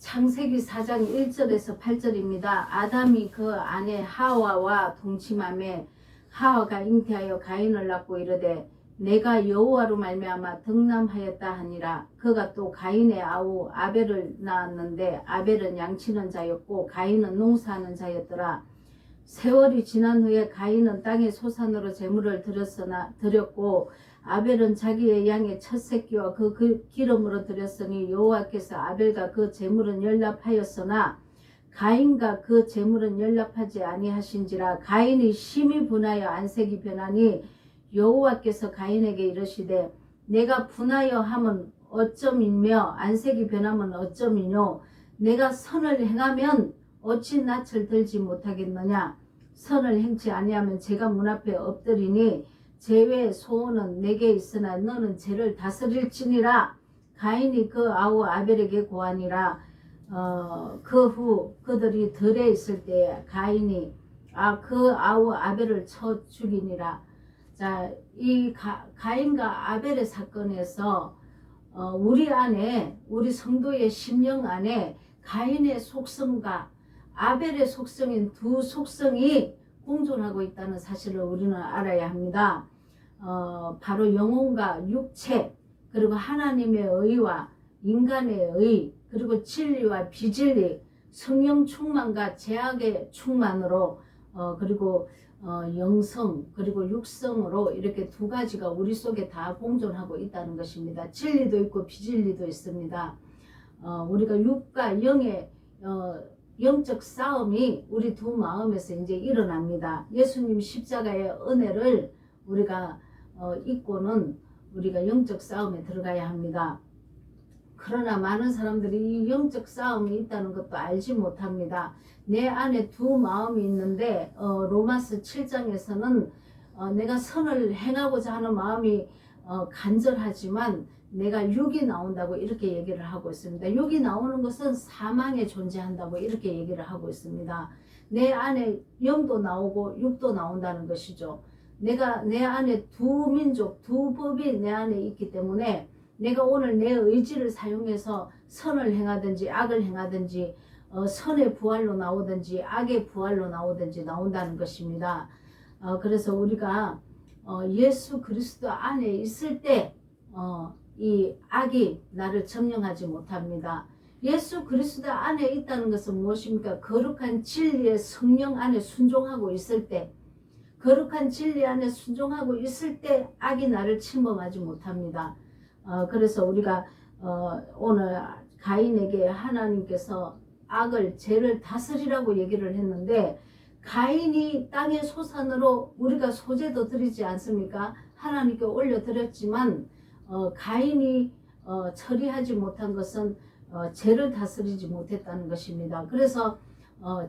창세기 4장 1절에서 8절입니다. 아담이 그 아내 하와와 동침하며 하와가 잉태하여 가인을 낳고 이르되 내가 여호와로 말미암아 득남하였다 하니라. 그가 또 가인의 아우 아벨을 낳았는데 아벨은 양치는 자였고 가인은 농사하는 자였더라. 세월이 지난 후에 가인은 땅의 소산으로 제물을 드렸고 아벨은 자기의 양의 첫 새끼와 그 기름으로 드렸으니 여호와께서 아벨과 그 제물은 연락하였으나 가인과 그 제물은 연락하지 아니하신지라. 가인이 심히 분하여 안색이 변하니 여호와께서 가인에게 이르시되 내가 분하여 함은 어쩌이며 안색이 변하면 어쩌이뇨. 내가 선을 행하면 어찌 낯을 들지 못하겠느냐. 선을 행치 아니하면 제가 문 앞에 엎드리니 죄의 소원은 내게 있으나 너는 죄를 다스릴지니라. 가인이 그 아우 아벨에게 고하니라. 그 후 그들이 들에 있을 때에 가인이 그 아우 아벨을 쳐 죽이니라. 자, 이 가인과 아벨의 사건에서 우리 안에, 우리 성도의 심령 안에 가인의 속성과 아벨의 속성인 두 속성이 공존하고 있다는 사실을 우리는 알아야 합니다. 바로 영혼과 육체, 그리고 하나님의 의와 인간의 의, 그리고 진리와 비진리, 성령 충만과 죄악의 충만으로 그리고 영성 그리고 육성으로 이렇게 두 가지가 우리 속에 다 공존하고 있다는 것입니다. 진리도 있고 비진리도 있습니다. 우리가 육과 영의 영적 싸움이 우리 두 마음에서 이제 일어납니다. 예수님 십자가의 은혜를 우리가 잊고는 우리가 영적 싸움에 들어가야 합니다. 그러나 많은 사람들이 이 영적 싸움이 있다는 것도 알지 못합니다. 내 안에 두 마음이 있는데 로마서 7장에서는 내가 선을 행하고자 하는 마음이 간절하지만 내가 육이 나온다고 이렇게 얘기를 하고 있습니다. 육이 나오는 것은 사망에 존재한다고 이렇게 얘기를 하고 있습니다. 내 안에 영도 나오고 육도 나온다는 것이죠. 내 안에 두 민족, 두 법이 내 안에 있기 때문에 내가 오늘 내 의지를 사용해서 선을 행하든지 악을 행하든지 선의 부활로 나오든지 악의 부활로 나오든지 나온다는 것입니다. 그래서 우리가 예수 그리스도 안에 있을 때 이 악이 나를 점령하지 못합니다. 예수 그리스도 안에 있다는 것은 무엇입니까? 거룩한 진리의 성령 안에 순종하고 있을 때, 거룩한 진리 안에 순종하고 있을 때 악이 나를 침범하지 못합니다. 그래서 우리가 오늘 가인에게 하나님께서 악을, 죄를 다스리라고 얘기를 했는데 가인이 땅의 소산으로 우리가 소제도 드리지 않습니까? 하나님께 올려드렸지만 가인이 처리하지 못한 것은 죄를 다스리지 못했다는 것입니다. 그래서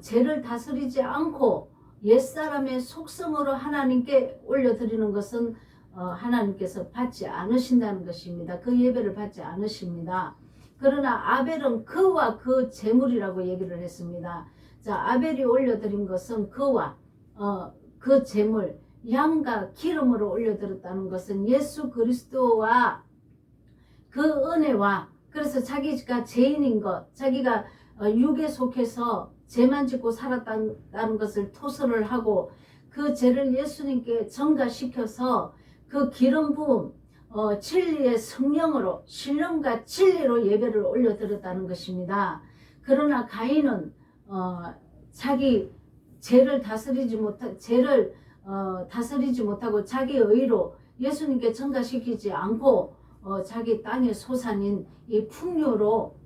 죄를 다스리지 않고 옛사람의 속성으로 하나님께 올려드리는 것은 하나님께서 받지 않으신다는 것입니다. 그 예배를 받지 않으십니다. 그러나 아벨은 그와 그 제물이라고 얘기를 했습니다. 자, 아벨이 올려드린 것은 그와 그 제물, 양과 기름으로 올려드렸다는 것은 예수 그리스도와 그 은혜와, 그래서 자기가 죄인인 것, 자기가 육에 속해서 죄만 짓고 살았다는 것을 토설을 하고 그 죄를 예수님께 전가시켜서 그 기름 부음, 진리의 성령으로, 신령과 진리로 예배를 올려드렸다는 것입니다. 그러나 가인은 자기 죄를 다스리지 못하고 자기 의로 예수님께 전가시키지 않고 자기 땅의 소산인 이 풍요로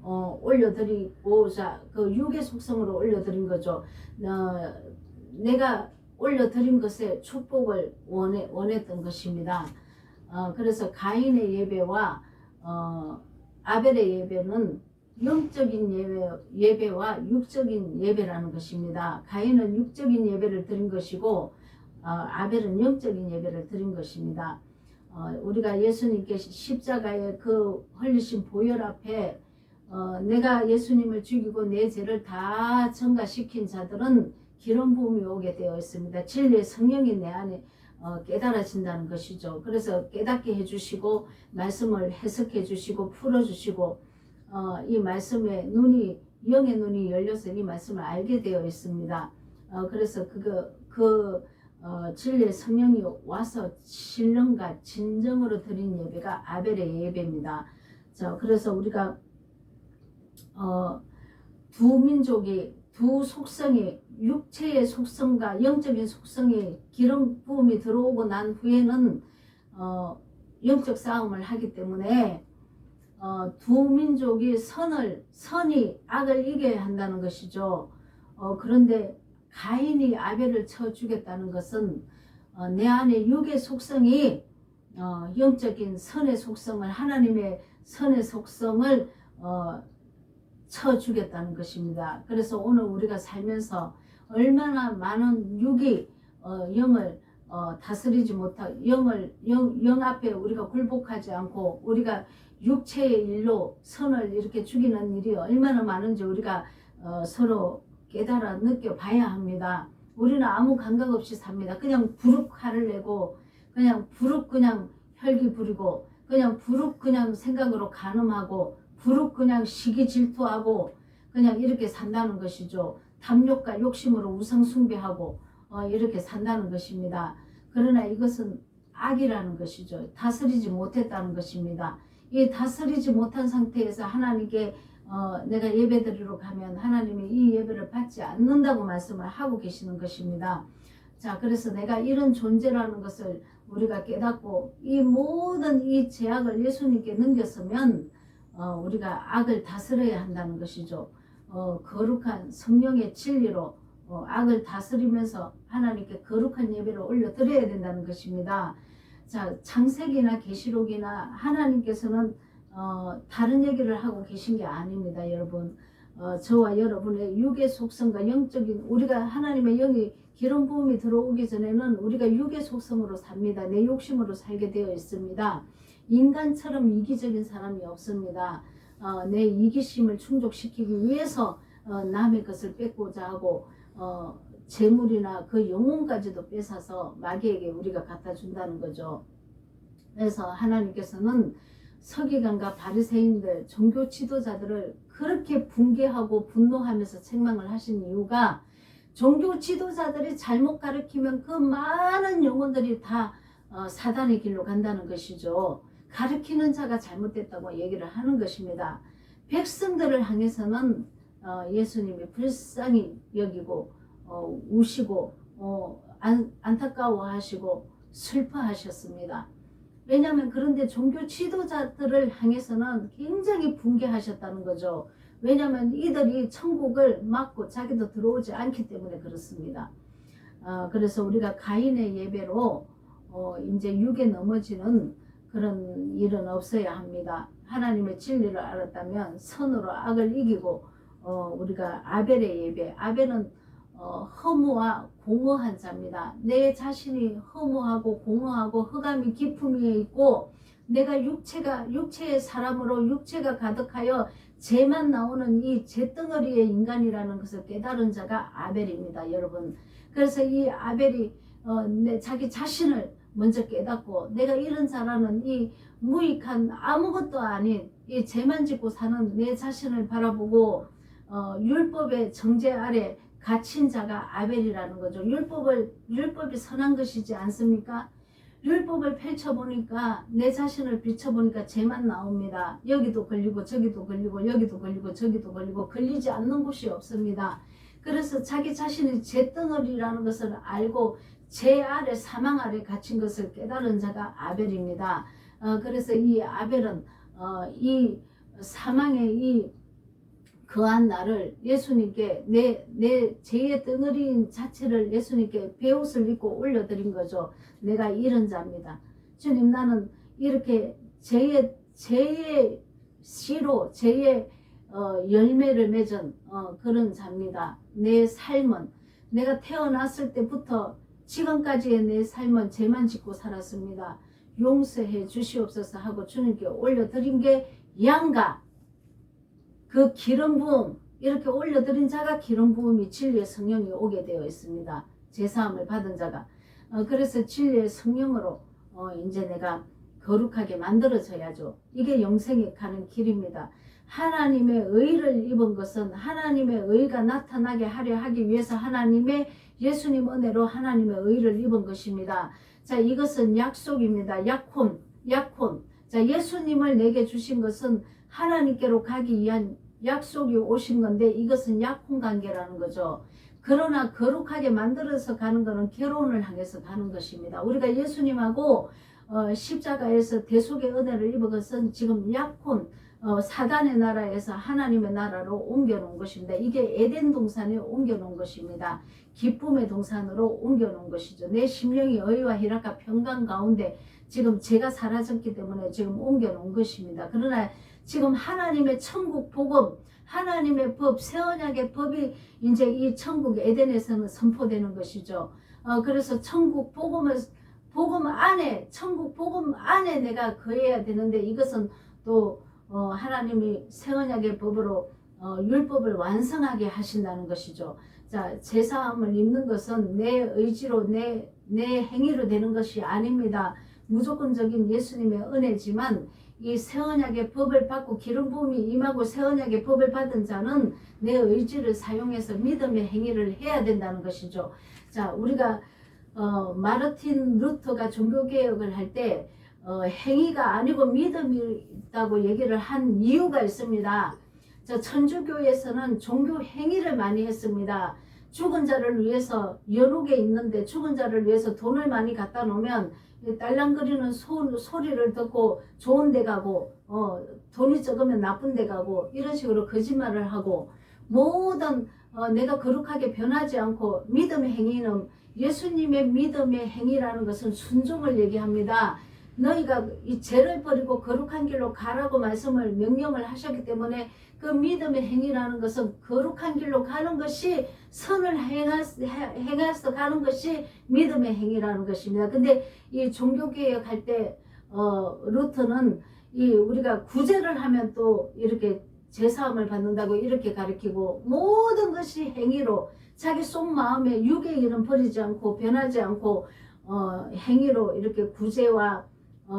올려드리고자 그 육의 속성으로 올려드린 거죠. 내가 올려드린 것에 축복을 원했던 것입니다. 그래서 가인의 예배와 아벨의 예배는 영적인 예배와 육적인 예배라는 것입니다. 가인은 육적인 예배를 드린 것이고 아벨은 영적인 예배를 드린 것입니다. 우리가 예수님께 십자가의 그 흘리신 보혈 앞에 내가 예수님을 죽이고 내 죄를 다 전가시킨 자들은 기름 부음이 오게 되어 있습니다. 진리의 성령이 내 안에 깨달아진다는 것이죠. 그래서 깨닫게 해주시고 말씀을 해석해 주시고 풀어주시고 이 말씀에 눈이 영의 눈이 열려서 이 말씀을 알게 되어 있습니다. 그래서 진리의 성령이 와서 신령과 진정으로 드린 예배가 아벨의 예배입니다. 그래서 우리가 두 민족이 두 속성이 육체의 속성과 영적인 속성이 기름 부음이 들어오고 난 후에는 영적 싸움을 하기 때문에 두 민족이 선이 악을 이겨야 한다는 것이죠. 그런데 가인이 아벨을 쳐 죽였다는 것은 내 안에 육의 속성이 영적인 선의 속성을 하나님의 선의 속성을 쳐 죽였다는 것입니다. 그래서 오늘 우리가 살면서 얼마나 많은 육이 영을 다스리지 못하고 영 앞에 우리가 굴복하지 않고 우리가 육체의 일로 선을 이렇게 죽이는 일이 얼마나 많은지 우리가 서로 깨달아 느껴봐야 합니다. 우리는 아무 감각 없이 삽니다. 그냥 부룩 화를 내고 그냥 부룩 그냥 혈기 부리고 그냥 부룩 그냥 생각으로 간음하고 부룩 그냥 시기 질투하고 그냥 이렇게 산다는 것이죠. 탐욕과 욕심으로 우상 숭배하고 이렇게 산다는 것입니다. 그러나 이것은 악이라는 것이죠. 다스리지 못했다는 것입니다. 이 다스리지 못한 상태에서 하나님께 내가 예배드리러 가면 하나님이 이 예배를 받지 않는다고 말씀을 하고 계시는 것입니다. 그래서 내가 이런 존재라는 것을 우리가 깨닫고 이 모든 이 죄악을 예수님께 넘겼으면 우리가 악을 다스려야 한다는 것이죠. 거룩한 성령의 진리로 악을 다스리면서 하나님께 거룩한 예배를 올려드려야 된다는 것입니다. 창세기나 계시록이나 하나님께서는 다른 얘기를 하고 계신 게 아닙니다. 여러분, 저와 여러분의 육의 속성과 영적인 우리가 하나님의 영이 기름 부음이 들어오기 전에는 우리가 육의 속성으로 삽니다. 내 욕심으로 살게 되어 있습니다. 인간처럼 이기적인 사람이 없습니다. 내 이기심을 충족시키기 위해서 남의 것을 뺏고자 하고 재물이나 그 영혼까지도 뺏어서 마귀에게 우리가 갖다 준다는 거죠. 그래서 하나님께서는 서기관과 바리새인들, 종교 지도자들을 그렇게 붕괴하고 분노하면서 책망을 하신 이유가 종교 지도자들이 잘못 가르치면 그 많은 영혼들이 다 사단의 길로 간다는 것이죠. 가르치는 자가 잘못됐다고 얘기를 하는 것입니다. 백성들을 향해서는 예수님이 불쌍히 여기고 우시고 안타까워하시고 슬퍼하셨습니다. 왜냐하면 그런데 종교 지도자들을 향해서는 굉장히 붕괴하셨다는 거죠. 왜냐하면 이들이 천국을 막고 자기도 들어오지 않기 때문에 그렇습니다. 그래서 우리가 가인의 예배로 이제 육에 넘어지는 그런 일은 없어야 합니다. 하나님의 진리를 알았다면 선으로 악을 이기고 우리가 아벨의 예배, 아벨은 허무와 공허한 자입니다. 내 자신이 허무하고 공허하고 흑암이 깊음에 있고 내가 육체의 사람으로 육체가 가득하여 죄만 나오는 이 죄덩어리의 인간이라는 것을 깨달은 자가 아벨입니다. 여러분, 그래서 이 아벨이 자기 자신을 먼저 깨닫고 내가 이런 자라는 이 무익한 아무것도 아닌 이 죄만 짓고 사는 내 자신을 바라보고 율법의 정죄 아래 갇힌 자가 아벨이라는 거죠. 율법이 선한 것이지 않습니까? 율법을 펼쳐보니까 내 자신을 비춰보니까 죄만 나옵니다. 여기도 걸리고 저기도 걸리고 여기도 걸리고 저기도 걸리고 걸리지 않는 곳이 없습니다. 그래서 자기 자신이 죄덩어리라는 것을 알고 죄 아래 사망 아래 갇힌 것을 깨달은 자가 아벨입니다. 그래서 이 아벨은 이 사망의 이 그한 나를 예수님께 내 죄의 덩어리인 자체를 예수님께 베옷을 입고 올려드린 거죠. 내가 이런 자입니다. 주님, 나는 이렇게 죄의 씨로 죄의 열매를 맺은 그런 자입니다. 내 삶은 내가 태어났을 때부터 지금까지의 내 삶은 죄만 짓고 살았습니다. 용서해 주시옵소서 하고 주님께 올려드린 게 양가 그 기름 부음 이렇게 올려드린 자가 기름 부음이 진리의 성령이 오게 되어 있습니다. 제사함을 받은 자가 그래서 진리의 성령으로 이제 내가 거룩하게 만들어져야죠. 이게 영생에 가는 길입니다. 하나님의 의를 입은 것은 하나님의 의가 나타나게 하려 하기 위해서 하나님의 예수님 은혜로 하나님의 의를 입은 것입니다. 자, 이것은 약속입니다. 약혼. 자, 예수님을 내게 주신 것은 하나님께로 가기 위한 약속이 오신 건데 이것은 약혼 관계라는 거죠. 그러나 거룩하게 만들어서 가는 것은 결혼을 향해서 가는 것입니다. 우리가 예수님하고 십자가에서 대속의 은혜를 입은 것은 지금 약혼, 사단의 나라에서 하나님의 나라로 옮겨놓은 것입니다. 이게 에덴 동산에 옮겨놓은 것입니다. 기쁨의 동산으로 옮겨놓은 것이죠. 내 심령이 의와 희락과 평강 가운데 지금 죄가 사라졌기 때문에 지금 옮겨놓은 것입니다. 그러나 지금 하나님의 천국 복음, 하나님의 법, 새 언약의 법이 이제 이 천국 에덴에서는 선포되는 것이죠. 그래서 천국 복음 안에, 천국 복음 안에 내가 거해야 되는데 이것은 또 하나님이 새 언약의 법으로 율법을 완성하게 하신다는 것이죠. 자, 제사함을 입는 것은 내 의지로 내 행위로 되는 것이 아닙니다. 무조건적인 예수님의 은혜지만 이 새 언약의 법을 받고 기름 부음이 임하고 새 언약의 법을 받은 자는 내 의지를 사용해서 믿음의 행위를 해야 된다는 것이죠. 자, 우리가 마르틴 루터가 종교개혁을 할 때 행위가 아니고 믿음이 있다고 얘기를 한 이유가 있습니다. 저 천주교에서는 종교 행위를 많이 했습니다. 죽은 자를 위해서 연옥에 있는데 죽은 자를 위해서 돈을 많이 갖다 놓으면 딸랑거리는 소리를 듣고 좋은 데 가고 돈이 적으면 나쁜 데 가고 이런 식으로 거짓말을 하고 모든 내가 거룩하게 변하지 않고 믿음의 행위는 예수님의 믿음의 행위라는 것은 순종을 얘기합니다. 너희가 이 죄를 버리고 거룩한 길로 가라고 말씀을 명령을 하셨기 때문에 그 믿음의 행위라는 것은 거룩한 길로 가는 것이 선을 행해서 가는 것이 믿음의 행위라는 것입니다. 근데 이 종교개혁 할 때 루터는 이 우리가 구제를 하면 또 이렇게 제사함을 받는다고 이렇게 가르치고 모든 것이 행위로 자기 속마음에 육의 일은 버리지 않고 변하지 않고 행위로 이렇게 구제와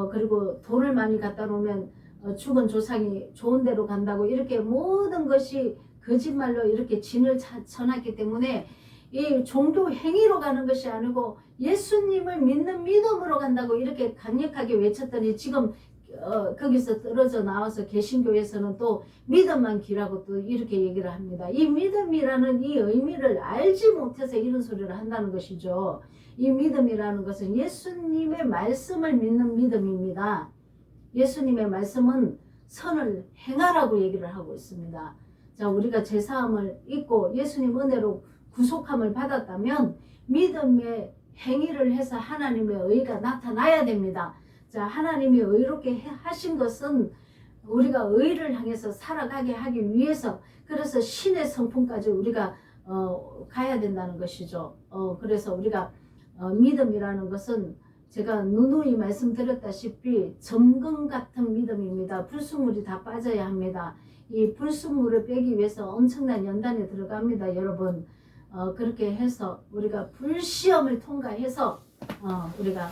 그리고 돈을 많이 갖다 놓으면 죽은 조상이 좋은 데로 간다고 이렇게 모든 것이 거짓말로 이렇게 진을 쳐놨기 때문에 이 종교 행위로 가는 것이 아니고 예수님을 믿는 믿음으로 간다고 이렇게 강력하게 외쳤더니 지금 거기서 떨어져 나와서 개신교에서는 또 믿음만 기라고 또 이렇게 얘기를 합니다. 이 믿음이라는 이 의미를 알지 못해서 이런 소리를 한다는 것이죠. 이 믿음이라는 것은 예수님의 말씀을 믿는 믿음입니다. 예수님의 말씀은 선을 행하라고 얘기를 하고 있습니다. 자, 우리가 제사함을 입고 예수님 은혜로 구속함을 받았다면 믿음의 행위를 해서 하나님의 의가 나타나야 됩니다. 자, 하나님이 의롭게 하신 것은 우리가 의를 향해서 살아가게 하기 위해서 그래서 신의 성품까지 우리가 가야 된다는 것이죠. 그래서 우리가 믿음이라는 것은 제가 누누이 말씀드렸다시피 점검 같은 믿음입니다. 불순물이 다 빠져야 합니다. 이 불순물을 빼기 위해서 엄청난 연단에 들어갑니다. 여러분 그렇게 해서 우리가 불시험을 통과해서 우리가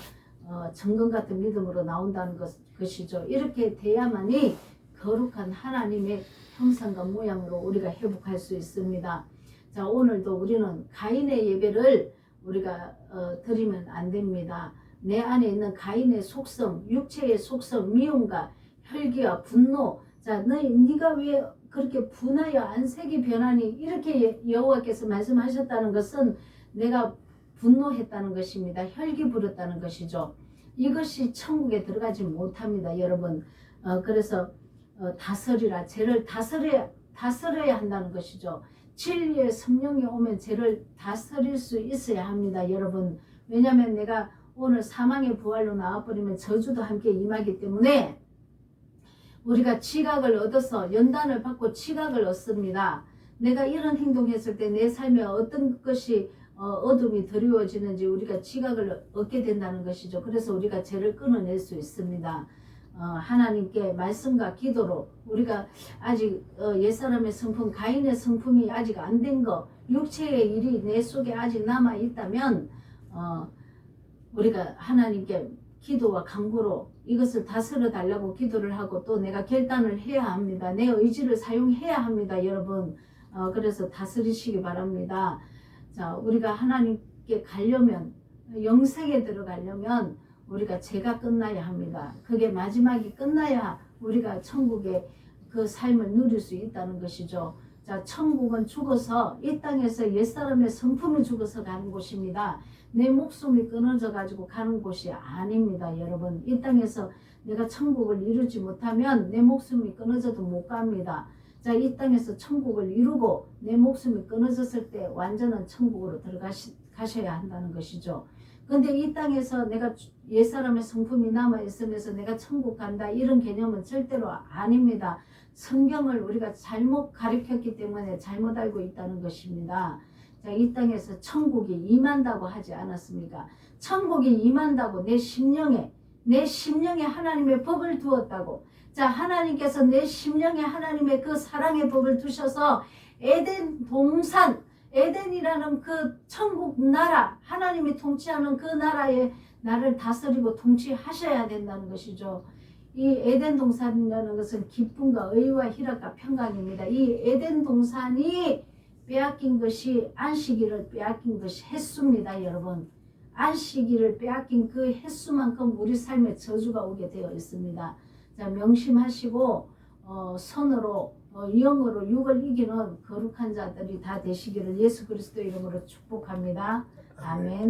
정금 같은 믿음으로 나온다는 것이죠. 이렇게 돼야만이 거룩한 하나님의 형상과 모양으로 우리가 회복할 수 있습니다. 자, 오늘도 우리는 가인의 예배를 우리가 드리면 안 됩니다. 내 안에 있는 가인의 속성, 육체의 속성, 미움과 혈기와 분노. 자, 네가 왜 그렇게 분하여 안색이 변하니? 이렇게 여호와께서 말씀하셨다는 것은 내가 분노했다는 것입니다. 혈기 부렸다는 것이죠. 이것이 천국에 들어가지 못합니다, 여러분. 그래서 다스리라, 죄를 다스려야 한다는 것이죠. 진리의 성령이 오면 죄를 다스릴 수 있어야 합니다, 여러분. 왜냐하면 내가 오늘 사망의 부활로 나와버리면 저주도 함께 임하기 때문에 우리가 지각을 얻어서 연단을 받고 지각을 얻습니다. 내가 이런 행동했을 때 내 삶에 어떤 것이 어둠이 드리워지는지 우리가 지각을 얻게 된다는 것이죠. 그래서 우리가 죄를 끊어낼 수 있습니다. 하나님께 말씀과 기도로 우리가 아직 옛사람의 성품, 가인의 성품이 아직 안 된 거, 육체의 일이 내 속에 아직 남아 있다면 우리가 하나님께 기도와 간구로 이것을 다스려 달라고 기도를 하고 또 내가 결단을 해야 합니다. 내 의지를 사용해야 합니다. 여러분 그래서 다스리시기 바랍니다. 자, 우리가 하나님께 가려면 영생에 들어가려면 우리가 죄가 끝나야 합니다. 그게 마지막이 끝나야 우리가 천국의 그 삶을 누릴 수 있다는 것이죠. 자, 천국은 죽어서 이 땅에서 옛사람의 성품이 죽어서 가는 곳입니다. 내 목숨이 끊어져 가지고 가는 곳이 아닙니다. 여러분 이 땅에서 내가 천국을 이루지 못하면 내 목숨이 끊어져도 못 갑니다. 자, 이 땅에서 천국을 이루고 내 목숨이 끊어졌을 때 완전한 천국으로 들어가셔야 한다는 것이죠. 근데 이 땅에서 내가 옛사람의 성품이 남아있으면서 내가 천국 간다 이런 개념은 절대로 아닙니다. 성경을 우리가 잘못 가르쳤기 때문에 잘못 알고 있다는 것입니다. 자, 이 땅에서 천국이 임한다고 하지 않았습니까? 천국이 임한다고 내 심령에 하나님의 법을 두었다고. 자, 하나님께서 내 심령에 하나님의 그 사랑의 법을 두셔서 에덴 동산, 에덴이라는 그 천국 나라, 하나님이 통치하는 그 나라에 나를 다스리고 통치하셔야 된다는 것이죠. 이 에덴 동산이라는 것은 기쁨과 의와 희락과 평강입니다. 이 에덴 동산이 빼앗긴 것이 안식일을 빼앗긴 것이 횟수입니다. 여러분 안식일을 빼앗긴 그 횟수만큼 우리 삶에 저주가 오게 되어 있습니다. 자, 명심하시고 선으로 영으로 육을 이기는 거룩한 자들이 다 되시기를 예수 그리스도 이름으로 축복합니다. 아멘.